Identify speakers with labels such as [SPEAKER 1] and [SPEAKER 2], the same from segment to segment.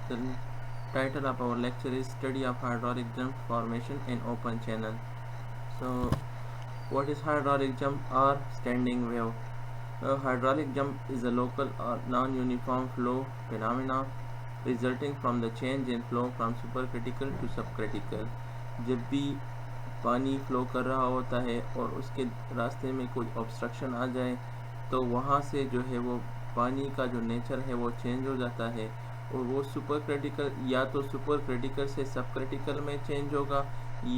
[SPEAKER 1] The title of our lecture is Study of Hydraulic Jump Formation in Open Channel. So, what is hydraulic jump or standing wave? Hydraulic jump is a local or non-uniform flow phenomena resulting from the change in flow from supercritical to subcritical. जब भी पानी flow कर रहा होता है और उसके रास्ते में कोई ऑब्स्ट्रक्शन आ जाए तो वहाँ से जो है वो पानी का जो नेचर है वो चेंज हो जाता है और वो सुपर क्रिटिकल या तो सुपर क्रिटिकल से सब क्रिटिकल में चेंज होगा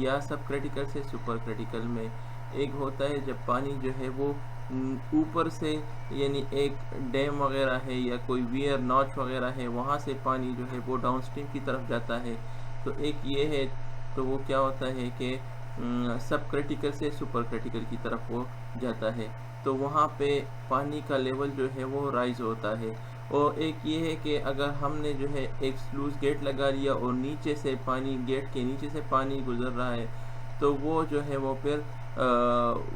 [SPEAKER 1] या सब क्रिटिकल से सुपर क्रिटिकल में। एक होता है जब पानी जो है वो ऊपर से यानी एक डैम वगैरह है या कोई वियर नॉच वगैरह है वहाँ से पानी जो है वो डाउनस्ट्रीम की तरफ जाता है। तो एक ये है, तो वो क्या होता है कि सब क्रिटिकल से सुपर क्रिटिकल की तरफ वो जाता है, तो वहाँ पे पानी का लेवल जो है वो राइज होता है। और एक ये है कि अगर हमने जो है एक स्लूज गेट लगा लिया और नीचे से पानी, गेट के नीचे से पानी गुजर रहा है, तो वो जो है वो फिर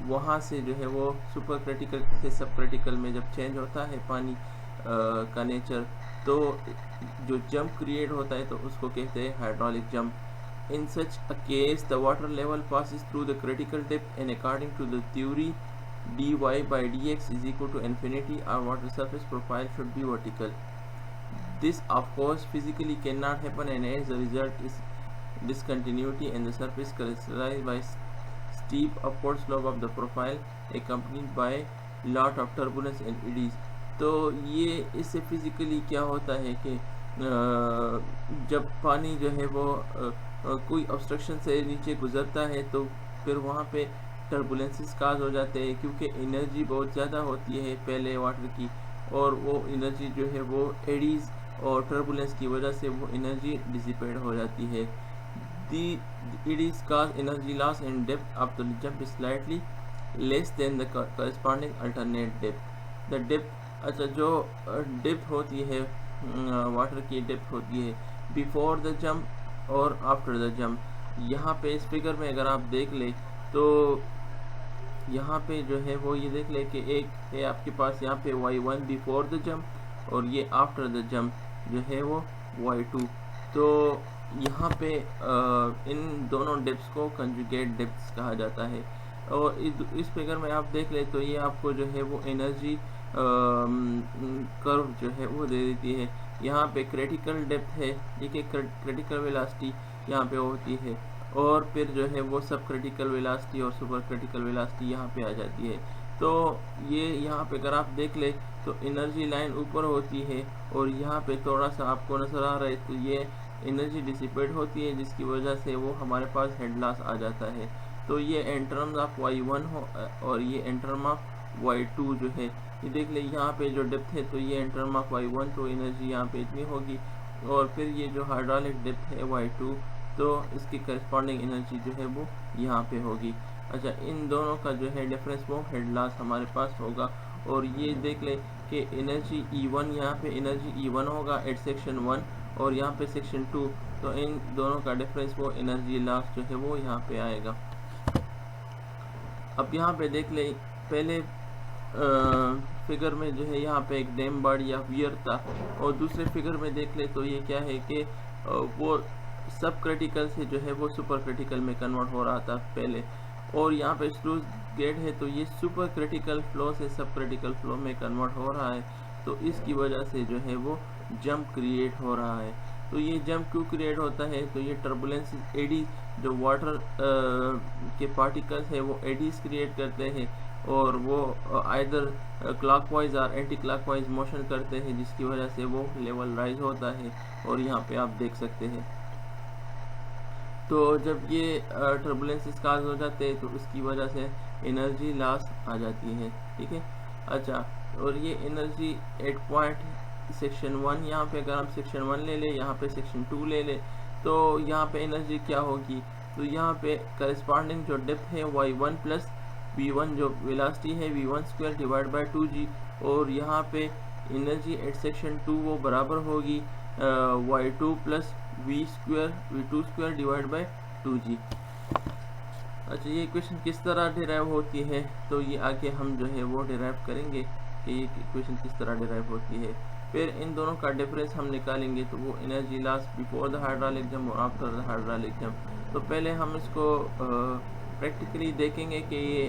[SPEAKER 1] वहाँ से जो है वो सुपर क्रिटिकल से सब क्रिटिकल में जब चेंज होता है पानी का नेचर, तो जो जंप क्रिएट होता है तो उसको कहते हैं hydraulic jump. In such a case, the water level passes through the critical depth, and according to the theory, dy by dx is equal to infinity. Our water surface profile should be vertical. This, of course, physically cannot happen, and as a result is discontinuity in the surface characterized by steep upward slope of the profile, accompanied by lot of turbulence and eddies. तो ये इससे physically क्या होता है कि जब पानी जो है वो कोई ऑब्स्ट्रक्शन से नीचे गुजरता है तो फिर वहाँ पे टर्बुलेंसेस काज हो जाते हैं, क्योंकि एनर्जी बहुत ज़्यादा होती है पहले वाटर की, और वो एनर्जी जो है वो एडीज और टर्बुलेंस की वजह से वो एनर्जी डिसिपेट हो जाती है। The eddies cause energy loss and depth of the jump slightly less than the corresponding alternate depth. The depth, अच्छा जो डेप्थ होती है वाटर की डेप्थ होती है बिफोर द जंप और आफ्टर द जंप। यहाँ पे इस फिगर में अगर आप देख ले तो यहाँ पे जो है वो ये देख ले कि एक है आपके पास यहाँ पे y1 बिफोर द जंप और ये आफ्टर द जंप जो है वो y2। तो यहाँ पे इन दोनों डेप्थ्स को कंजुगेट डेप्थ्स कहा जाता है। और इस फिगर में आप देख ले तो ये आपको जो है वो एनर्जी कर्व जो है वो दे देती है। यहाँ पे क्रिटिकल डेप्थ है, ठीक है, क्रिटिकल वेलोसिटी यहाँ पे होती है, और फिर जो है वो सब क्रिटिकल वेलोसिटी और सुपर क्रिटिकल वेलोसिटी यहाँ पे आ जाती है। तो ये यहाँ पे अगर आप देख ले तो एनर्जी लाइन ऊपर होती है और यहाँ पे थोड़ा सा आपको नजर आ रहा है, तो ये एनर्जी डिसिपेट होती है जिसकी वजह से वो हमारे पास हेड लॉस आ जाता है। तो ये इन टर्म्स ऑफ y1 हो और ये इन टर्म ऑफ y2 जो है, ये देख ले यहाँ पे जो डेप्थ है तो ये इन टर्म ऑफ y1 तो एनर्जी यहाँ पे इतनी होगी, और फिर ये जो हाइड्रोलिक डेप्थ है y2 तो इसकी करस्पॉन्डिंग एनर्जी जो है वो यहाँ पे होगी। अच्छा, इन दोनों का जो है डिफरेंस वो हेड लॉस हमारे पास होगा। और ये देख ले कि एनर्जी E1 यहाँ पे एनर्जी E1 होगा एट सेक्शन 1 और यहाँ पे सेक्शन 2, तो इन दोनों का डिफरेंस वो एनर्जी लॉस जो है वो यहाँ पे आएगा। अब यहाँ पे देख ले पहले फिगर में जो है यहाँ पे एक डैम बॉडी या वियर था, और दूसरे फिगर में देख ले तो ये क्या है कि वो सब क्रिटिकल से जो है वो सुपर क्रिटिकल में कन्वर्ट हो रहा था पहले, और यहाँ पे स्लूज गेट है तो ये सुपर क्रिटिकल फ्लो से सब क्रिटिकल फ्लो में कन्वर्ट हो रहा है, तो इसकी वजह से जो है वो जंप क्रिएट हो रहा है। तो ये जंप क्यों क्रिएट होता है, तो ये टर्बुलेंस एडी जो वाटर के पार्टिकल्स है वो एडीज क्रिएट करते हैं और वो आइदर क्लॉकवाइज और एंटी क्लॉकवाइज मोशन करते हैं, जिसकी वजह से वो लेवल राइज होता है, और यहाँ पे आप देख सकते हैं। तो जब ये टर्बुलेंसेस काज हो जाते हैं तो उसकी वजह से एनर्जी लॉस आ जाती है, ठीक है। अच्छा, और ये एनर्जी एट पॉइंट सेक्शन 1, यहाँ पे अगर हम सेक्शन 1 ले ले, यहाँ पे सेक्शन 2 ले ले, तो यहाँ पे एनर्जी क्या होगी, तो यहाँ पे करस्पॉन्डिंग जो डेप्थ है y1 प्लस v1 जो वेलोसिटी है v1 square divide by 2g, और यहाँ पे एनर्जी एट सेक्शन 2 वो बराबर होगी y2 plus v2 square divide by 2g। अच्छा, ये इक्वेशन किस तरह डिराइव होती है, तो ये आगे हम जो है वो डिराइव करेंगे कि ये इक्वेशन किस तरह डिराइव होती है। फिर इन दोनों का डिफरेंस हम निकालेंगे तो वो energy loss before the hydraulic jump और आफ्टर द हाइड्रोलिक जंप। तो पहले हम इसको प्रैक्टिकली देखेंगे कि ये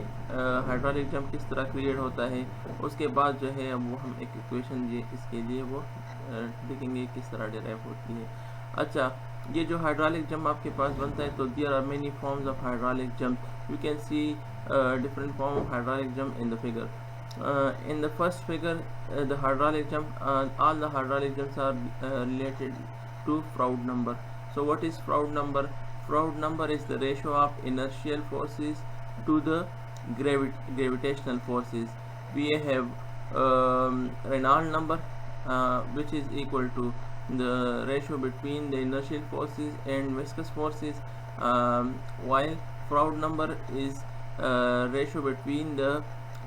[SPEAKER 1] हाइड्रोलिक जंप किस तरह क्रिएट होता है, उसके बाद जो है अब वो हम एक इक्वेशन ये इसके लिए वो देखेंगे किस तरह डिराइव होती है। अच्छा, ये जो हाइड्रोलिक जंप आपके पास बनता है तो there are many forms of hydraulic jump, you can see different form of hydraulic jump in the figure. In the first figure, the hydraulic jump, all the hydraulic jumps are related to Froude number. So what is Froude number? Froude number is the ratio of inertial forces to the gravitational forces. We have Reynolds number, which is equal to the ratio between the inertial forces and viscous forces, while Froude number is ratio between the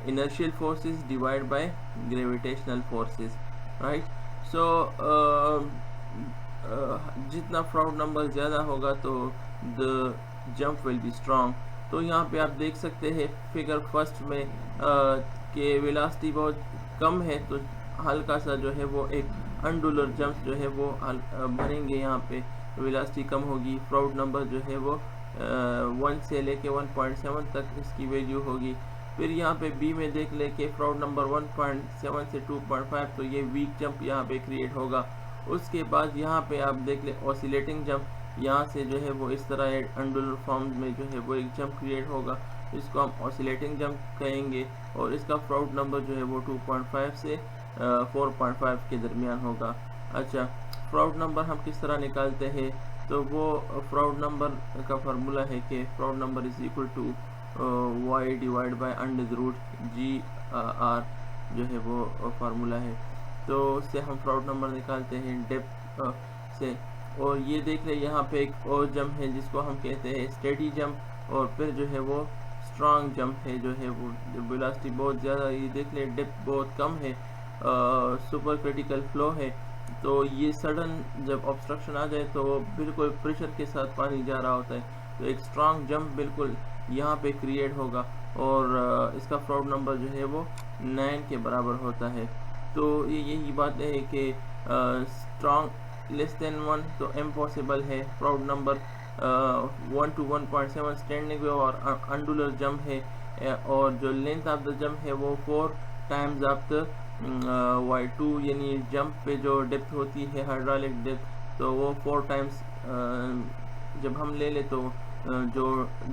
[SPEAKER 1] inertial forces divided by gravitational forces, right? So जितना Froude number ज़्यादा होगा तो the jump will be strong. तो यहाँ पे आप देख सकते हैं फिगर फर्स्ट में कि वेलोसिटी बहुत कम है तो हल्का सा जो है वो एक अनडुलर जंप जो है वो बनेंगे, यहाँ पे वेलोसिटी कम होगी। Froude नंबर जो है वो 1 से लेके 1.7 तक इसकी वैल्यू होगी। फिर यहाँ पे बी में देख ले कि Froude नंबर 1.7 से 2.5, तो ये वीक जंप यहाँ पे क्रिएट होगा। उसके बाद यहाँ पे आप देख ले ऑसिलेटिंग जंप, यहाँ से जो है वो इस तरह अंडुलर फॉर्म में जो है वो एक जंप क्रिएट होगा, इसको हम ऑसिलेटिंग जंप कहेंगे और इसका Froude नंबर जो है वो 2.5 से 4.5 के दरमियान होगा। अच्छा, Froude नंबर हम किस तरह निकालते हैं? तो वो Froude नंबर का फार्मूला है कि Froude number is equal to y divide by under root g r, जो है वो फार्मूला है। तो उससे हम Froude नंबर निकालते हैं डेप्थ से। और ये देख ले यहाँ पे एक और जंप है जिसको हम कहते हैं स्टेडी जंप, और फिर जो है वो स्ट्रॉन्ग जंप है, जो है वो वेलोसिटी बहुत ज़्यादा, ये देख ले डेप्थ बहुत कम है, सुपर क्रिटिकल फ्लो है। तो ये सडन जब ऑब्स्ट्रक्शन आ जाए तो बिल्कुल प्रेशर के साथ पानी जा रहा होता है, तो एक स्ट्रॉन्ग जंप बिल्कुल यहाँ पे क्रिएट होगा और इसका Froude नंबर जो है वो 9 के बराबर होता है। तो ये यही बात है कि स्ट्रॉन्ग लेस देन 1 तो इम्पॉसिबल है। Froude number 1 to 1.7 standing wave और अंडुलर जंप है, और जो लेंथ ऑफ द जंप है वो 4 टाइम्स ऑफ द y2, यानी जंप पे जो डेप्थ होती है हाइड्रोलिक डेप्थ, तो वो 4 टाइम्स जब हम ले ले तो जो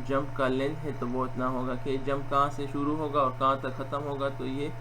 [SPEAKER 1] जंप का लेंथ है तो वो इतना होगा कि जंप कहाँ से शुरू होगा और कहाँ तक ख़त्म होगा, तो ये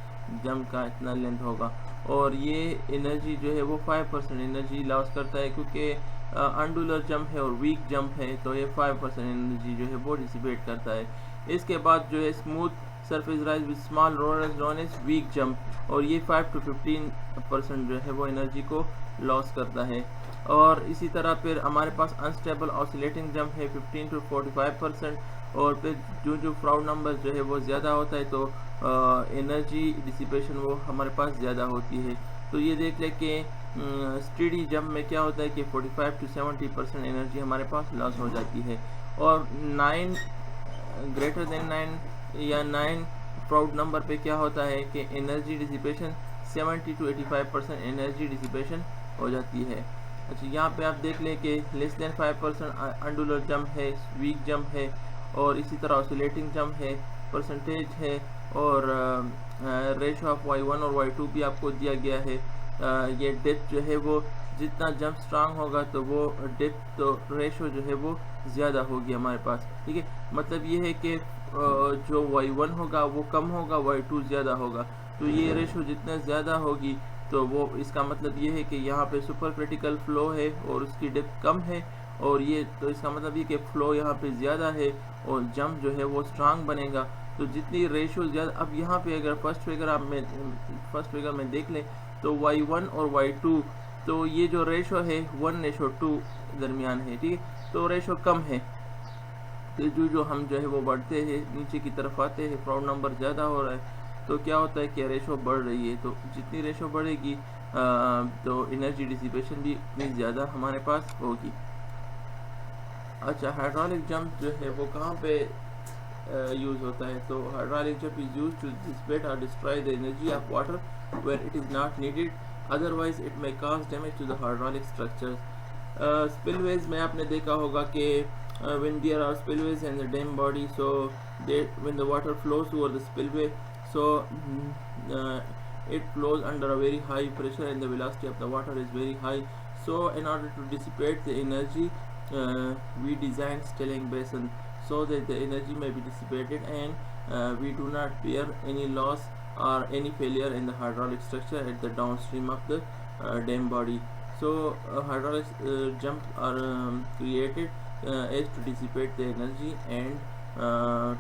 [SPEAKER 1] जंप का इतना लेंथ होगा। और ये एनर्जी जो है वो 5% एनर्जी लॉस करता है, क्योंकि अंडुलर जंप है और वीक जंप है, तो ये 5% एनर्जी जो है वो डिसिपेट करता है। इसके बाद जो है smooth surface rise with small rollers known as weak jump, और ये 5 to 15% जो है वो एनर्जी को लॉस करता है। और इसी तरह फिर हमारे पास अनस्टेबल ऑसिलेटिंग जंप है 15 to 45%, और फिर जो Froude नंबर जो है वो ज़्यादा होता है तो एनर्जी डिसिपेशन वो हमारे पास ज़्यादा होती है। तो ये देख ले कि स्टेडी जंप में क्या होता है कि 45 to 70% एनर्जी हमारे पास लॉस हो जाती है। और 9 ग्रेटर देन 9 या 9 Froude नंबर पे क्या होता है कि energy dissipation 70 to 85% energy dissipation हो जाती है। अच्छा, यहाँ पे आप देख लें कि लेस देन 5% अंडुलर जंप है, वीक जंप है, और इसी तरह ऑसिलेटिंग जंप है, परसेंटेज है, और रेशो ऑफ y1 और y2 भी आपको दिया गया है। ये डेप्थ जो है वो जितना जंप स्ट्रांग होगा तो वो डेप्थ तो रेशो जो है वो ज़्यादा होगी हमारे पास, ठीक है। मतलब ये है कि जो y1 होगा वो कम होगा, y2 ज़्यादा होगा, तो ये रेशो जितना ज़्यादा होगी तो वो इसका मतलब ये है कि यहाँ पे सुपर क्रिटिकल फ्लो है और उसकी डेप्थ कम है, और ये तो इसका मतलब ये कि फ्लो यहाँ पे ज़्यादा है और जंप जो है वो स्ट्रांग बनेगा। तो जितनी रेशो ज़्यादा, अब यहाँ पे अगर फर्स्ट फिगर में देख लें तो y1 और y2, तो ये जो रेशो है 1:2 दरमियान है, ठीक है। तो रेशो कम है, तो जो हम जो है वो बढ़ते हैं नीचे की तरफ आते हैं, Froude नंबर ज़्यादा हो रहा है, तो क्या होता है कि रेशो बढ़ रही है। तो जितनी रेशो बढ़ेगी तो एनर्जी डिसिपेशन भी उतनी ज़्यादा हमारे पास होगी। अच्छा, हाइड्रोलिक जंप जो है वो कहाँ पे यूज़ होता है? तो hydraulic jump is used to dissipate और destroy the energy of water where it is not needed otherwise it may cause damage to the hydraulic structures. Spillways में आपने देखा होगा कि when there are spillways in the dam body, so when the water flows over the spillway, so it flows under a very high pressure and the velocity of the water is very high. So in order to dissipate the energy, we design stilling basin so that the energy may be dissipated and we do not bear any loss or any failure in the hydraulic structure at the downstream of the dam body. So hydraulic jumps are created as to dissipate the energy and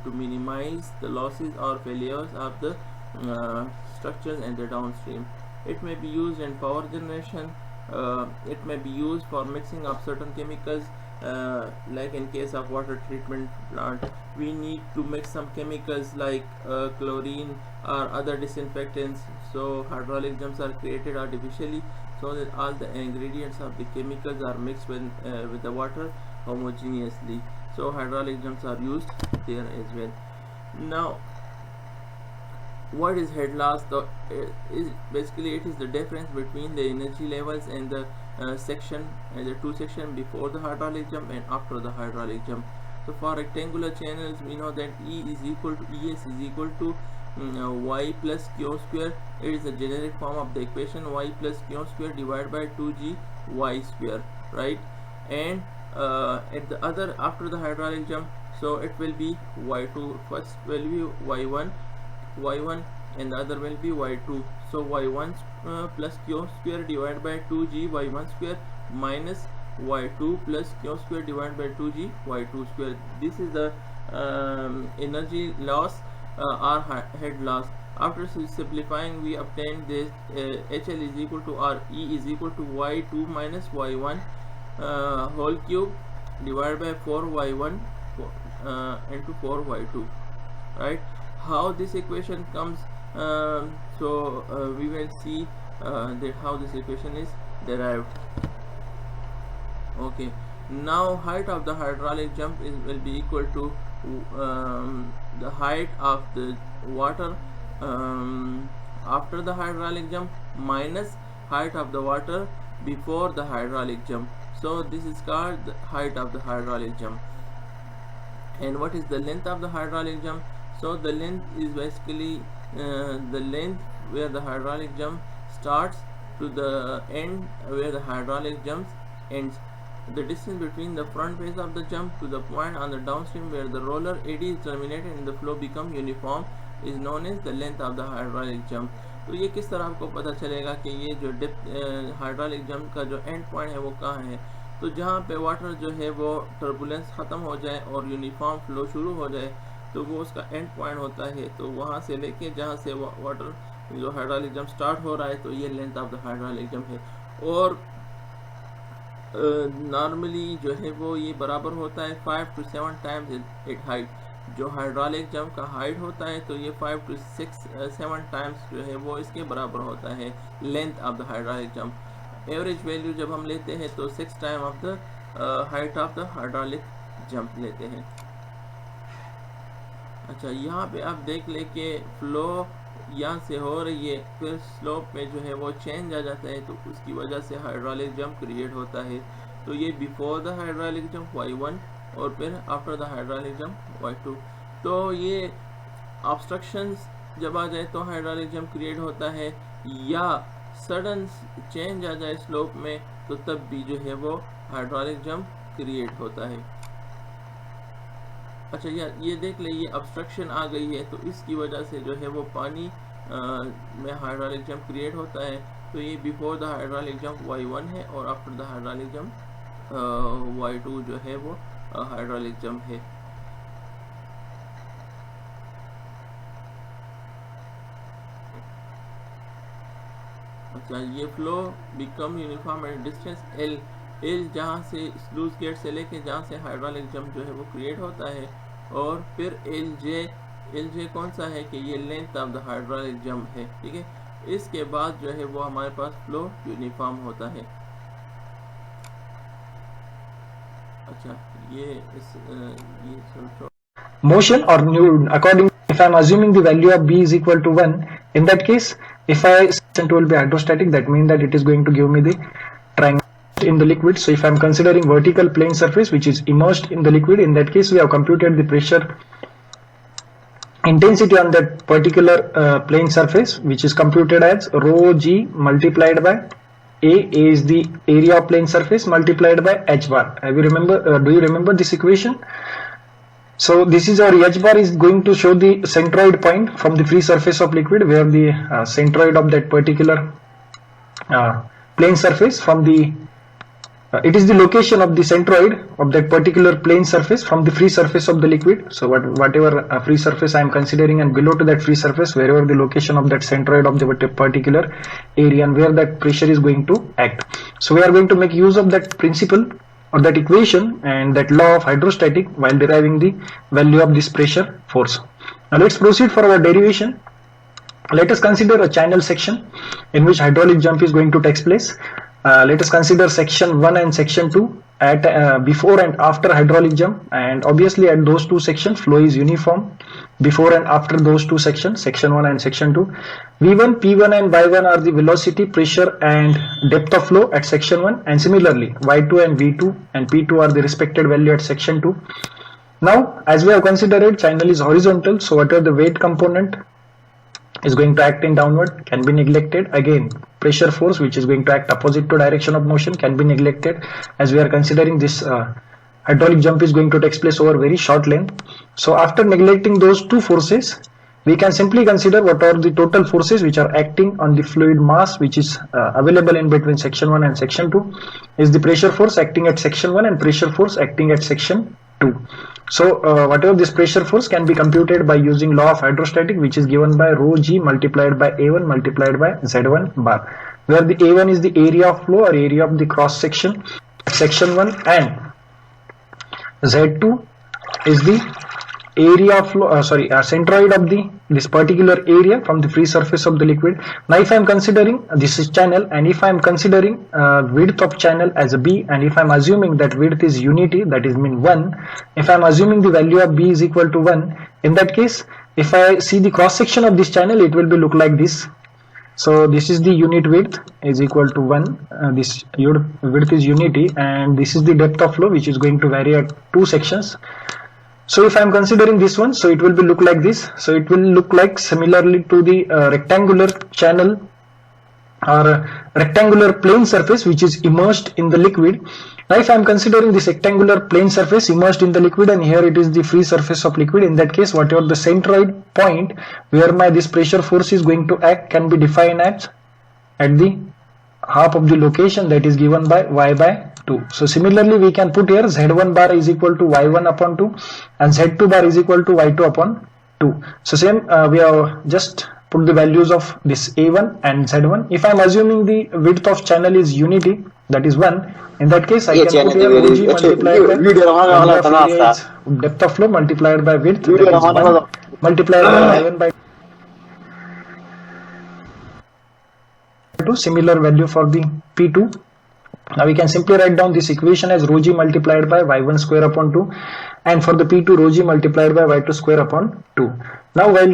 [SPEAKER 1] to minimize the losses or failures of the structures and the downstream. It may be used in power generation. It may be used for mixing of certain chemicals, like in case of water treatment plant, we need to mix some chemicals like chlorine or other disinfectants. So hydraulic jumps are created artificially so that all the ingredients of the chemicals are mixed with the water homogeneously. So hydraulic jumps are used there as well. Now, what is head loss? Basically it is the difference between the energy levels and the section and the two sections before the hydraulic jump and after the hydraulic jump. So for rectangular channels, we know that E is equal to ES is equal to y plus q square. It is the generic form of the equation y plus q square divided by 2g y square, right? And at the other, after the hydraulic jump, so it will be y2. First will be y1 and the other will be y2. So y1 plus q square divided by 2g y1 square minus y2 plus q square divided by 2g y2 square. This is the energy loss or head loss. After simplifying, we obtain this HL is equal to, or E is equal to y2 minus y1 whole cube divided by 4y1 into 4y2, right? How this equation comes, we will see that how this equation is derived. Okay, now height of the hydraulic jump will be equal to the height of the water after the hydraulic jump minus height of the water before the hydraulic jump. So this is called the height of the hydraulic jump. And what is the length of the hydraulic jump? So the length is basically the length where the hydraulic jump starts to the end where the hydraulic jump ends. The distance between the front face of the jump to the point on the downstream where the roller eddy is terminated and the flow become uniform is known as the length of the hydraulic jump. तो ये किस तरह आपको पता चलेगा कि ये जो हाइड्रोलिक जंप का जो एंड पॉइंट है वो कहाँ है? तो जहाँ पे वाटर जो है वो टर्बुलेंस ख़त्म हो जाए और यूनिफॉर्म फ्लो शुरू हो जाए तो वो उसका एंड पॉइंट होता है। तो वहाँ से लेके जहाँ से वाटर जो हाइड्रोलिक जंप स्टार्ट हो रहा है तो ये length of the hydraulic jump है। और नॉर्मली जो है वो ये बराबर होता है 5 to 7 टाइम्स इट हाइट। जो हाइड्रोलिक जंप का हाइट होता है तो ये 5 to 7 टाइम्स जो है वो इसके बराबर होता है length of the hydraulic jump. Average value जब हम लेते हैं तो 6 time of the height of the hydraulic jump लेते हैं। अच्छा, यहाँ पे आप देख ले कि फ्लो यहाँ से हो रही है, फिर स्लोप में जो है वो चेंज आ जाता है, तो उसकी वजह से हाइड्रोलिक जंप क्रिएट होता है। तो ये before the hydraulic jump y1 और फिर after the hydraulic jump y2। तो ये ऑब्स्ट्रक्शंस जब आ जाए तो हाइड्रोलिक जंप क्रिएट होता है, या सडन चेंज आ जाए स्लोप में तो तब भी जो है वो हाइड्रोलिक जंप क्रिएट होता है। अच्छा यार, ये देख ले, ये ऑब्स्ट्रक्शन आ गई है तो इसकी वजह से जो है वो पानी में हाइड्रोलिक जंप क्रिएट होता है। तो ये before the hydraulic jump y1 है और after the hydraulic jump y2 जो है वो हाइड्रोलिक जंप है। अच्छा, ये flow become uniform at distance L जहाँ से स्लूज गेट से लेके जहाँ से हाइड्रोलिक जंप जो है वो क्रिएट होता है, और फिर एल जे कौन सा है कि ये length of the hydraulic jump है, ठीक है। इसके बाद जो है वो हमारे पास फ्लो यूनिफॉर्म होता है। अच्छा, ये
[SPEAKER 2] motion or according, if I am assuming the value of B is equal to 1, in that case if I will be hydrostatic. That means that it is going to give me the triangle in the liquid. So if I am considering vertical plane surface which is immersed in the liquid, in that case we have computed the pressure intensity on that particular plane surface, which is computed as rho g multiplied by A is the area of plane surface multiplied by h bar. Have you remember? Do you remember this equation? So this is our h bar is going to show the centroid point from the free surface of liquid, where the centroid of that particular plane surface from the it is the location of the centroid of that particular plane surface from the free surface of the liquid. So whatever free surface I am considering, and below to that free surface, wherever the location of that centroid of the particular area and where that pressure is going to act. So we are going to make use of that principle or that equation and that law of hydrostatic while deriving the value of this pressure force. Now let's proceed for our derivation. Let us consider a channel section in which hydraulic jump is going to take place. Let us consider section 1 and section 2 at before and after hydraulic jump, and obviously at those two sections flow is uniform before and after those two sections, section 1 and section 2. V1, P1 and Y1 are the velocity, pressure and depth of flow at section 1, and similarly Y2 and V2 and P2 are the respected value at section 2. Now as we have considered, channel is horizontal, so whatever the weight component is going to act in downward can be neglected. Again, pressure force which is going to act opposite to direction of motion can be neglected, as we are considering this hydraulic jump is going to take place over very short length. So after neglecting those two forces, we can simply consider what are the total forces which are acting on the fluid mass which is available in between section 1 and section 2 is the pressure force acting at section 1 and pressure force acting at section 2. So whatever this pressure force can be computed by using law of hydrostatic, which is given by rho g multiplied by A1 multiplied by Z1 bar, where the A1 is the area of flow or area of the cross section section 1 and Z2 is the area of flow centroid of this particular area from the free surface of the liquid. Now if I am considering this is channel, and if I am considering width of channel as a B, and if I am assuming that width is unity, that is mean 1, if I am assuming the value of B is equal to 1, in that case if I see the cross section of this channel, it will be look like this. So this is the unit width is equal to 1, this width is unity, and this is the depth of flow which is going to vary at two sections. So if I am considering this one, so it will be look like this. So it will look like similarly to the rectangular channel or rectangular plane surface which is immersed in the liquid. Now if I am considering this rectangular plane surface immersed in the liquid, and here it is the free surface of liquid, in that case whatever the centroid point where this pressure force is going to act can be defined as at the half of the location that is given by y by 2. So similarly we can put here Z1 bar is equal to Y1 upon 2 and Z2 bar is equal to Y2 upon 2. So same we have just put the values of this A1 and Z1. If I am assuming the width of channel is unity, that is 1, in that case I can put here OG multiplied by depth of flow multiplied by width, that is 1 multiplied by Y1 by 2, similar value for the P2. Now we can simply write down this equation as rho g multiplied by y1 square upon 2, and for the P2 rho g multiplied by y2 square upon 2. Now while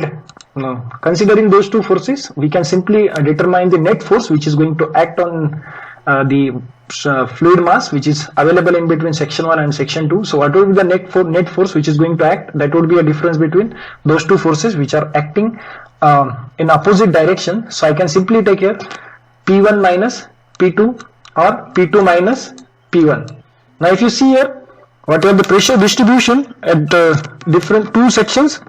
[SPEAKER 2] considering those two forces, we can simply determine the net force which is going to act on the fluid mass which is available in between section 1 and section 2. So what would be the net force which is going to act? That would be a difference between those two forces which are acting in opposite direction. So I can simply take here P1 minus P2 or P2 minus P1. Now if you see here whatever the pressure distribution at different two sections,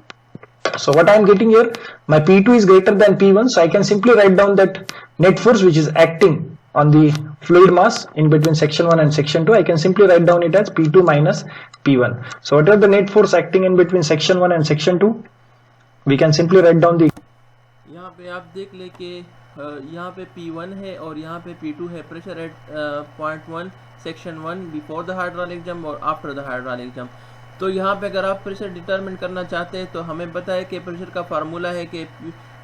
[SPEAKER 2] so what I am getting here, my P2 is greater than P1, so I can simply write down that net force which is acting on the fluid mass in between section 1 and section 2, I can simply write down it as P2 minus P1. So whatever the net force acting in between section 1 and section 2, we can simply write down the
[SPEAKER 1] यहाँ पे आप देख ले कि यहाँ पे P1 है और यहाँ पे P2 है. Pressure at point 1 section 1 before the hydraulic jump और आफ्टर द हाइड्रोलिक जंप. तो यहाँ पे अगर आप प्रेशर डिटरमिन करना चाहते हैं तो हमें पता है कि प्रेशर का फार्मूला है कि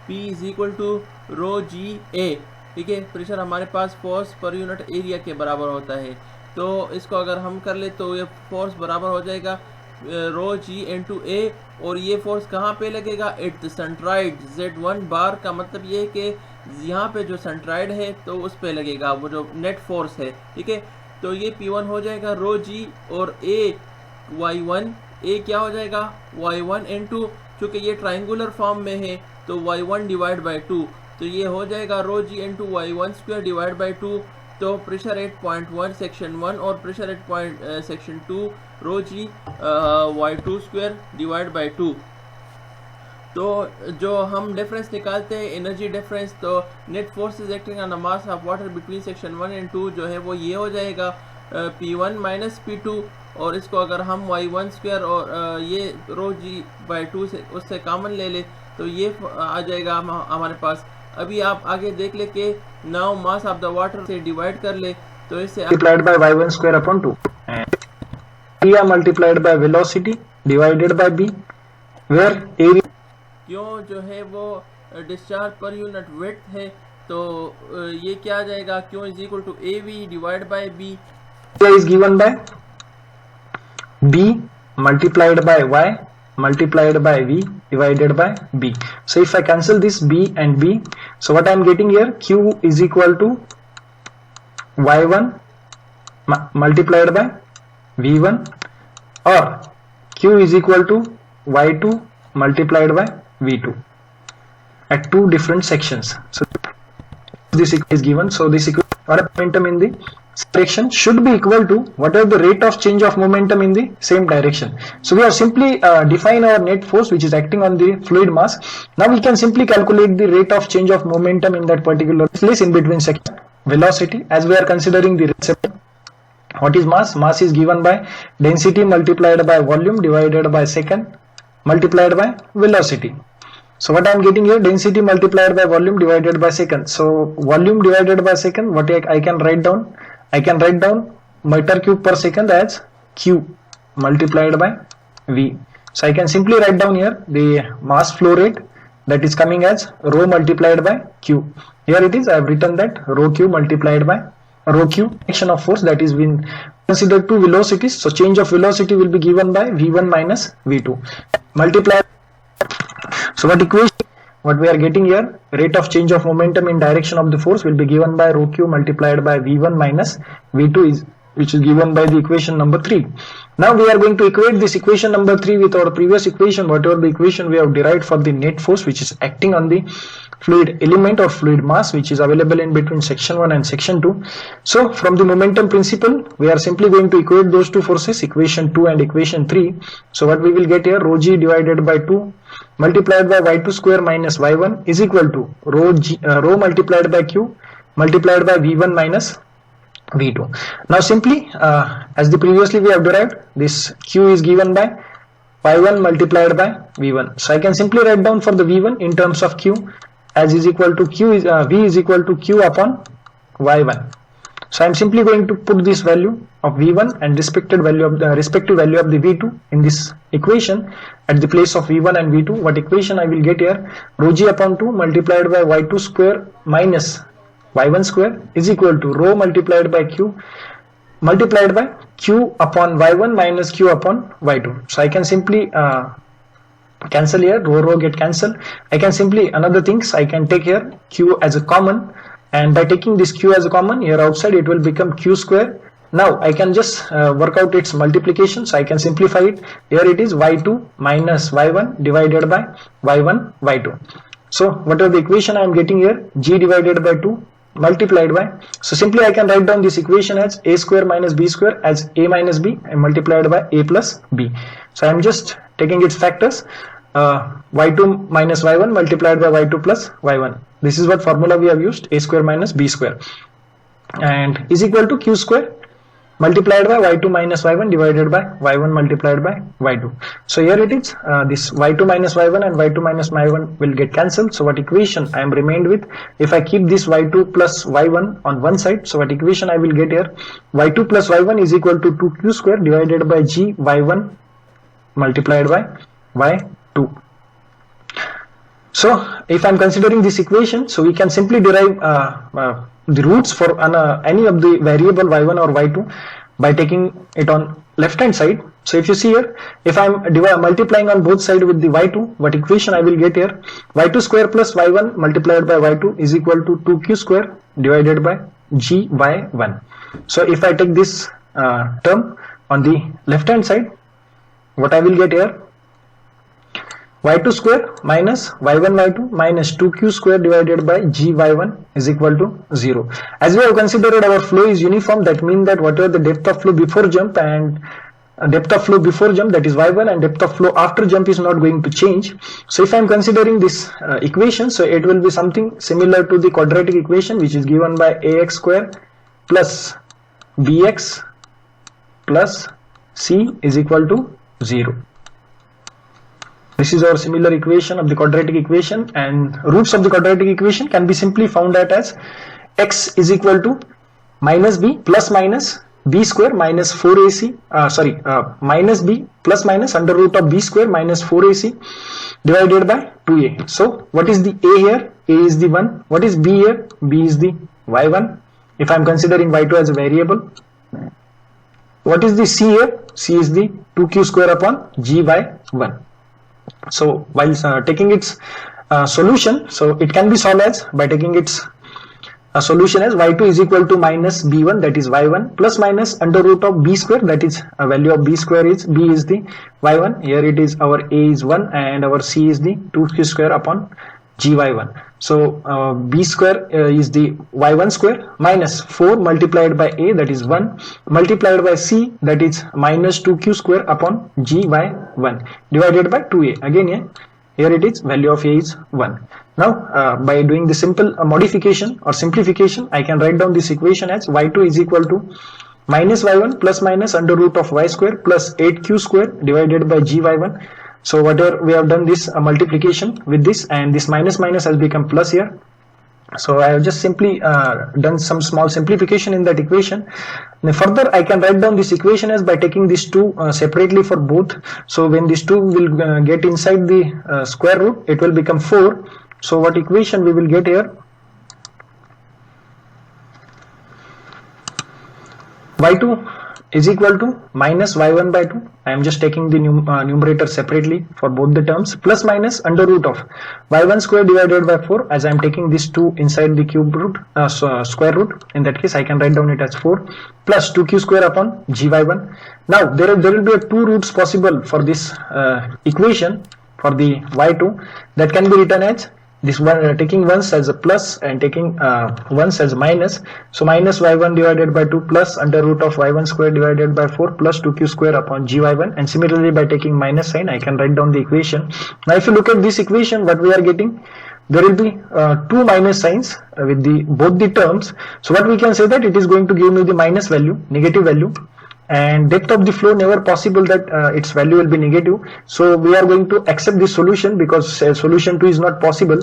[SPEAKER 1] P इज इक्वल टू रो जी ए. ठीक है, प्रेशर हमारे पास फोर्स पर यूनिट एरिया के बराबर होता है. तो इसको अगर हम कर ले तो ये फोर्स बराबर हो जाएगा रो जी इंटू ए, और ये फोर्स कहाँ पे लगेगा? एट द सेंट्राइड Z1 बार. का मतलब ये है कि यहाँ पे जो सेंट्राइड है तो उस पे लगेगा वो जो नेट फोर्स है, ठीक है। तो ये P1 हो जाएगा रो जी, और A Y1, A क्या हो जाएगा Y1 इनटू, चूँकि ये ट्राइंगुलर फॉर्म में है तो Y1 डिवाइड बाई 2, तो ये हो जाएगा rho g into Y1 square divide by 2। तो प्रेशर 8.1 सेक्शन 1 और pressure 8 section 2 rho g Y2 square divide by 2। तो जो हम डिफरेंस निकालते हैं एनर्जी डिफरेंस, तो net force is acting on the mass of water between section 1 and 2 जो है वो ये हो जाएगा P1 माइनस P2, और इसको अगर हम Y1 स्क्वायर और ये रो जी बाई 2 से उससे कॉमन ले ले तो ये आ जाएगा हमारे पास। अभी आप आगे देख ले कि now mass of the water से डिवाइड कर ले, तो इससे
[SPEAKER 2] multiplied by y1 square upon 2 and area multiplied by velocity divided by b, where area
[SPEAKER 1] क्यों जो है वो डिस्चार्ज पर यूनिट विड्थ है, तो ये क्या आ जाएगा, q is equal to AV divide by B।
[SPEAKER 2] is given by b multiplied by y multiplied by v divided by b. So if I cancel this b and b, so what I am getting here, q is equal to y1 multiplied by v1, or q is equal to y2 multiplied by v2 at two different sections. So this is given. So this momentum in the direction should be equal to whatever the rate of change of momentum in the same direction. So we have simply defined our net force which is acting on the fluid mass. Now we can simply calculate the rate of change of momentum in that particular place in between section. Velocity, as we are considering the receptor. What is mass? Mass is given by density multiplied by volume divided by second multiplied by velocity. So what I am getting here, density multiplied by volume divided by second. So volume divided by second, what I can write down? I can write down meter cube per second as Q multiplied by V. So I can simply write down here the mass flow rate, that is coming as rho multiplied by Q. Here it is, I have written that rho Q multiplied by rho Q, action of force, that is been considered two velocities. So change of velocity will be given by V1 minus V2 multiplied. So what we are getting here, rate of change of momentum in direction of the force will be given by rho Q multiplied by V1 minus V2, is which is given by the equation number 3. Now we are going to equate this equation number 3 with our previous equation, whatever the equation we have derived for the net force which is acting on the fluid element or fluid mass which is available in between section 1 and section 2. So from the momentum principle we are simply going to equate those two forces, equation 2 and equation 3. So what we will get here, rho G divided by 2 multiplied by y2 square minus y1 is equal to rho multiplied by Q multiplied by V1 minus V2. Now simply as the previously we have derived, this Q is given by y1 multiplied by V1. So I can simply write down for the V1 in terms of Q as is equal to Q is V is equal to Q upon y1. So I am simply going to put this value of V1 and respective value of the V2 in this equation at the place of V1 and V2. What equation I will get here, rho G upon 2 multiplied by y2 square minus y1 square is equal to rho multiplied by Q multiplied by Q upon y1 minus Q upon y2. So I can simply cancel here, rho get cancelled. I can simply, another things I can take here Q as a common, and by taking this Q as a common here outside it will become Q square. Now I can just work out its multiplication, so I can simplify it. Here it is y2 minus y1 divided by y1 y2. So whatever the equation I am getting here, G divided by 2 multiplied by, so simply I can write down this equation as a square minus b square as a minus b and multiplied by a plus b. So I am just taking its factors, y2 minus y1 multiplied by y2 plus y1. This is what formula we have used, a square minus b square, and is equal to Q square multiplied by y2 minus y1 divided by y1 multiplied by y2. So here it is, this y2 minus y1 and y2 minus y1 will get cancelled. So what equation I am remained with, if I keep this y2 plus y1 on one side, so what equation I will get here, y2 plus y1 is equal to 2q square divided by g y1 multiplied by y2. So if I am considering this equation, so we can simply derive the roots for any of the variable y1 or y2. by taking it on left hand side. So if you see here, if I'm multiplying on both sides with the y2, what equation I will get here? Y2 square plus y1 multiplied by y2 is equal to 2q square divided by gy1. So if I take this term on the left hand side, what I will get here? Y2 square minus y1 y2 minus 2q square divided by gy1 is equal to 0. As we have considered our flow is uniform, that means that whatever the depth of flow before jump and depth of flow before jump, that is y1, and depth of flow after jump is not going to change. So if I am considering this equation, so it will be something similar to the quadratic equation, which is given by ax square plus bx plus c is equal to 0. This is our similar equation of the quadratic equation, and roots of the quadratic equation can be simply found out as x is equal to minus b plus minus b square minus 4ac, minus b plus minus under root of b square minus 4ac divided by 2a. So what is the a here? A is the 1. What is b here? B is the y1, if I am considering y2 as a variable. What is the c here? C is the 2q square upon gy1. So while taking its solution, so it can be solved as by taking its solution as y2 is equal to minus b1, that is y1, plus minus under root of b square, that is a value of b square is b is the y1. Here it is our a is 1 and our c is the 2q square upon gy1. So b square is the y1 square minus 4 multiplied by a, that is 1, multiplied by c, that is minus 2q square upon gy1 divided by 2a. Again here it is value of a is 1. Now by doing the simple modification or simplification, I can write down this equation as y2 is equal to minus y1 plus minus under root of y square plus 8q square divided by gy1. So whatever we have done this multiplication with this, and this minus minus has become plus here. So I have just simply done some small simplification in that equation. Now further I can write down this equation as by taking these two separately for both. So when these two will get inside the square root, it will become 4. So what equation we will get here? y2 is equal to minus y1 by 2. I am just taking the numerator separately for both the terms, plus minus under root of y1 square divided by 4, as I am taking these two inside the cube root, square root. In that case I can write down it as 4 plus 2q square upon gy1. Now there will be two roots possible for this equation for the y2, that can be written as this one, taking ones as a plus and taking ones as a minus. So minus y1 divided by 2 plus under root of y1 square divided by 4 plus 2q square upon gy1, and similarly by taking minus sign I can write down the equation. Now if you look at this equation, what we are getting, there will be two minus signs with the both the terms. So what we can say that it is going to give me the minus value, negative value, and depth of the flow never possible that its value will be negative. So we are going to accept this solution because solution 2 is not possible.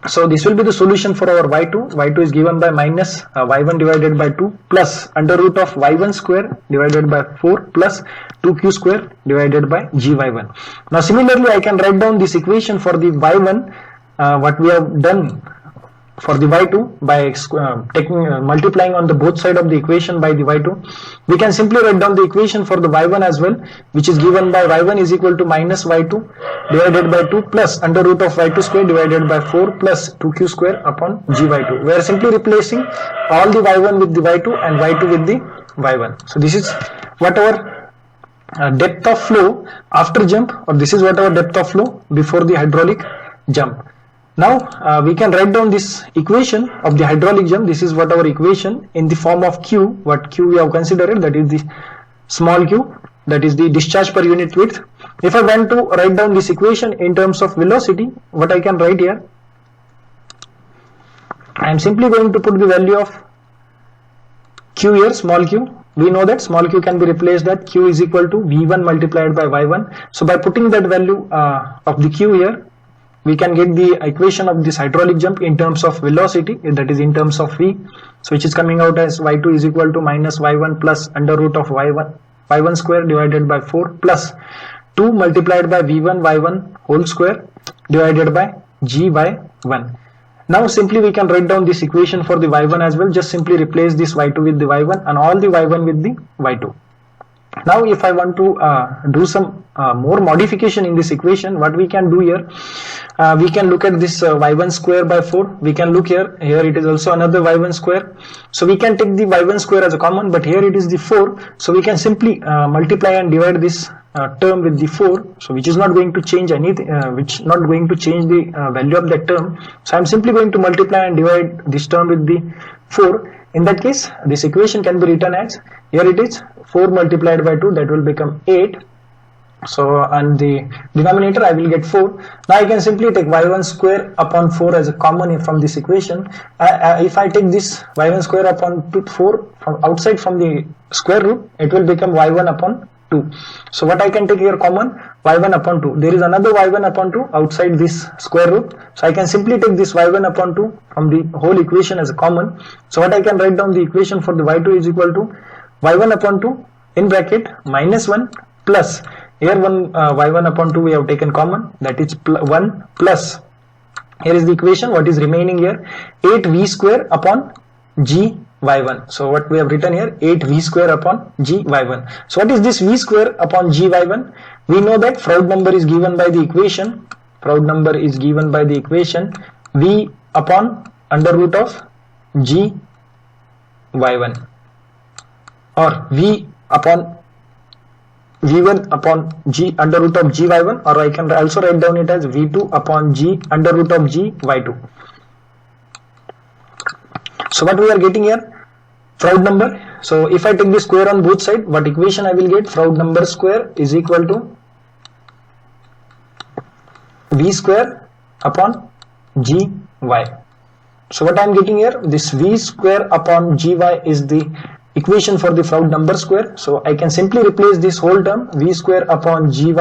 [SPEAKER 2] So this will be the solution for our y2. y2 is given by minus y1 divided by 2 plus under root of y1 square divided by 4 plus 2q square divided by gy1. Now similarly I can write down this equation for the y1, what we have done for the y2 by multiplying on the both side of the equation by the y2. We can simply write down the equation for the y1 as well, which is given by y1 is equal to minus y2 divided by 2 plus under root of y2 square divided by 4 plus 2q square upon gy2. We are simply replacing all the y1 with the y2 and y2 with the y1. So this is what our depth of flow after jump, or this is what our depth of flow before the hydraulic jump. Now we can write down this equation of the hydraulic jump. This is what our equation in the form of Q. What Q we have considered, that is the small q, that is the discharge per unit width. If I want to write down this equation in terms of velocity, what I can write here, I am simply going to put the value of Q here, small q. We know that small q can be replaced at Q is equal to V1 multiplied by Y1. So by putting that value of the Q here, we can get the equation of this hydraulic jump in terms of velocity, that is in terms of V. So which is coming out as y2 is equal to minus y1 plus under root of y1 square divided by 4 plus 2 multiplied by v1 y1 whole square divided by gy1. Now simply we can write down this equation for the y1 as well. Just simply replace this y2 with the y1 and all the y1 with the y2. Now if I want to do some more modification in this equation, what we can do here, we can look at this y1 square by 4. We can look here it is also another y1 square, so we can take the y1 square as a common, but here it is the 4, so we can simply multiply and divide this term with the 4, so which is not going to change anything, which not going to change the value of that term. So I am simply going to multiply and divide this term with the 4. In that case, this equation can be written as, here it is 4 multiplied by 2, that will become 8. So on the denominator I will get 4. Now I can simply take y1 square upon 4 as a common from this equation. If I take this y1 square upon 4 from outside from the square root, it will become y1 upon 2. So what I can take here common, y1 upon 2. There is another y1 upon 2 outside this square root. So I can simply take this y1 upon 2 from the whole equation as a common. So what I can write down the equation for the y2 is equal to y1 upon 2 in bracket minus 1 plus, here y1 upon 2 we have taken common, that is 1 plus, here is the equation, what is remaining here, 8v square upon g y1. So what we have written here, 8v square upon g y1. So what is this v square upon g y1? We know that Froude number is given by the equation, v upon under root of g y1, or v upon v1 upon g under root of g y1, or I can also write down it as v2 upon g under root of g y2. So what we are getting here, Froude number. So if I take the square on both sides, what equation I will get, Froude number square is equal to v square upon g y. So what I am getting here, this v square upon gy is the equation for the Froude number square. So I can simply replace this whole term v square upon gy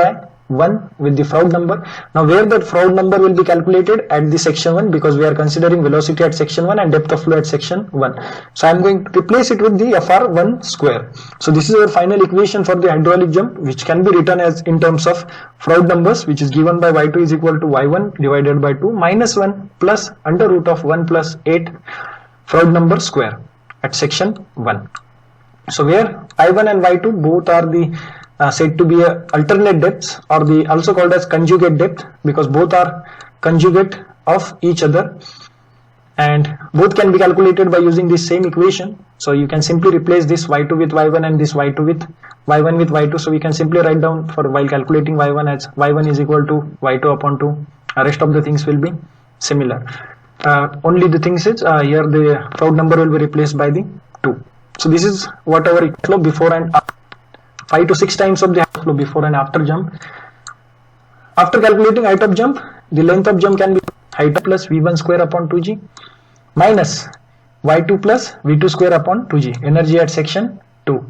[SPEAKER 2] 1 with the Froude number. Now where that Froude number will be calculated, at the section 1, because we are considering velocity at section 1 and depth of flow at section 1. So I am going to replace it with the FR1 square. So this is our final equation for the hydraulic jump, which can be written as in terms of Froude numbers, which is given by y2 is equal to y1 divided by 2 minus 1 plus under root of 1 plus 8 Froude number square at section 1. So where I1 and Y2 both are the said to be alternate depths, or the also called as conjugate depth, because both are conjugate of each other and both can be calculated by using this same equation. So you can simply replace this y2 with y1 and this y2 with y1 with y2. So we can simply write down for while calculating y1 as y1 is equal to y2 upon 2. Rest of the things will be similar. Only the things is here the Froude number will be replaced by the 2. So this is what our flow before and after, 5 to 6 times of the flow before and after jump. After calculating height of jump, the length of jump can be height plus v1 square upon 2g minus y2 plus v2 square upon 2g, energy at section 2.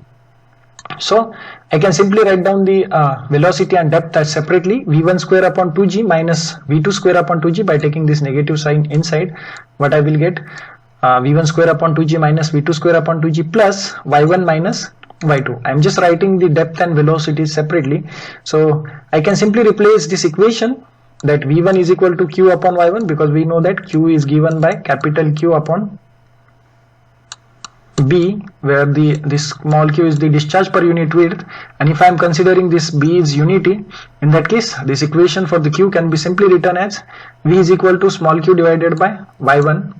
[SPEAKER 2] So I can simply write down the velocity and depth as separately, v1 square upon 2g minus v2 square upon 2g. By taking this negative sign inside, what I will get, v1 square upon 2g minus v2 square upon 2g plus y1 minus y2. I am just writing the depth and velocity separately. So I can simply replace this equation, that v1 is equal to q upon y1, because we know that q is given by capital Q upon B, where this small q is the discharge per unit width, and if I am considering this B is unity, in that case this equation for the q can be simply written as v is equal to small q divided by y1.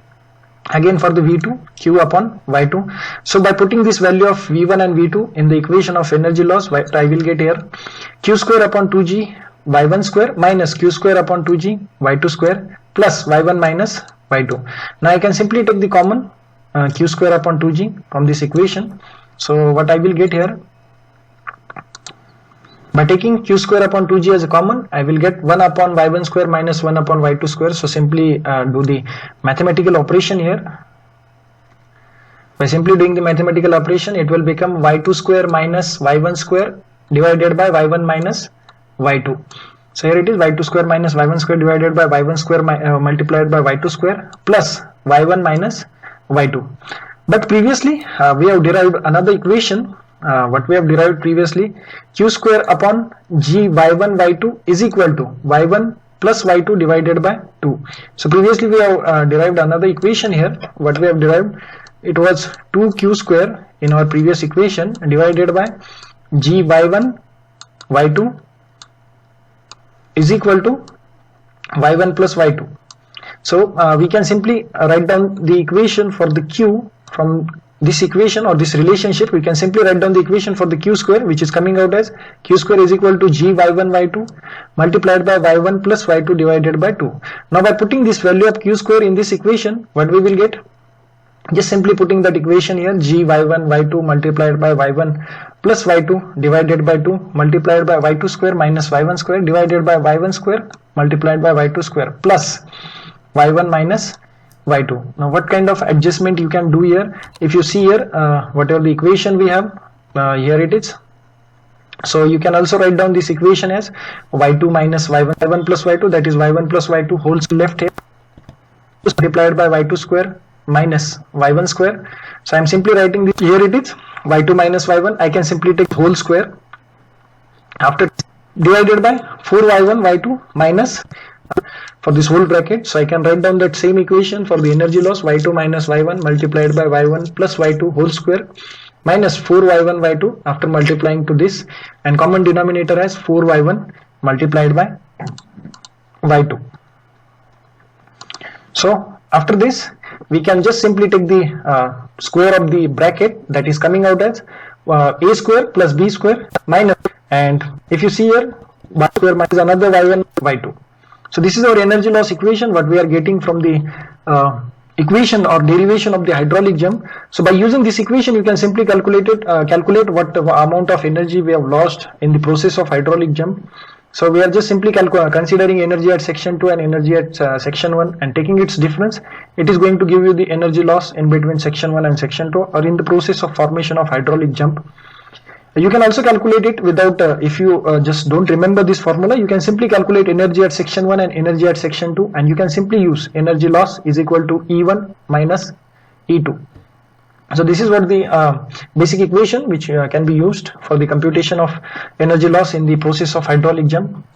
[SPEAKER 2] Again for the v2, q upon y2. So by putting this value of v1 and v2 in the equation of energy loss, what I will get here, q square upon 2g y1 square minus q square upon 2g y2 square plus y1 minus y2. Now I can simply take the common q square upon 2g from this equation. So what I will get here, by taking q square upon 2g as a common, I will get 1 upon y1 square minus 1 upon y2 square. So simply do the mathematical operation here. By simply doing the mathematical operation, it will become y2 square minus y1 square divided by y1 minus y2. So here it is y2 square minus y1 square divided by y1 square multiplied by y2 square plus y1 minus y2. But previously we have derived another equation. What we have derived previously, q square upon g y1 y2 is equal to y1 plus y2 divided by 2. So previously we have derived another equation here. What we have derived, it was 2q square in our previous equation divided by g y1 y2 is equal to y1 plus y2. So we can simply write down the equation for the q from this equation or this relationship. We can simply write down the equation for the q square, which is coming out as q square is equal to g y1 y2 multiplied by y1 plus y2 divided by 2. Now by putting this value of q square in this equation, what we will get? Just simply putting that equation here, g y1 y2 multiplied by y1 plus y2 divided by 2 multiplied by y2 square minus y1 square divided by y1 square multiplied by y2 square plus y1 minus y2. Now what kind of adjustment you can do here? If you see here, whatever the equation we have, here it is. So you can also write down this equation as y2 minus y1, y1 plus y2, that is y1 plus y2 whole left here multiplied by y2 square minus y1 square. So I am simply writing this, here it is y2 minus y1. I can simply take whole square after divided by 4y1 y2 minus for this whole bracket. So I can write down that same equation for the energy loss, y2 minus y1 multiplied by y1 plus y2 whole square minus 4y1 y2 after multiplying to this, and common denominator as 4y1 multiplied by y2. So after this we can just simply take the square of the bracket, that is coming out as a square plus b square minus, and if you see here y square minus another y1 y2. So this is our energy loss equation, what we are getting from the equation or derivation of the hydraulic jump. So by using this equation you can simply calculate what amount of energy we have lost in the process of hydraulic jump. So we are just simply considering energy at section 2 and energy at section 1 and taking its difference. It is going to give you the energy loss in between section 1 and section 2 or in the process of formation of hydraulic jump. You can also calculate it without, if you just don't remember this formula, you can simply calculate energy at section 1 and energy at section 2, and you can simply use energy loss is equal to E1 minus E2. So this is what the basic equation which can be used for the computation of energy loss in the process of hydraulic jump.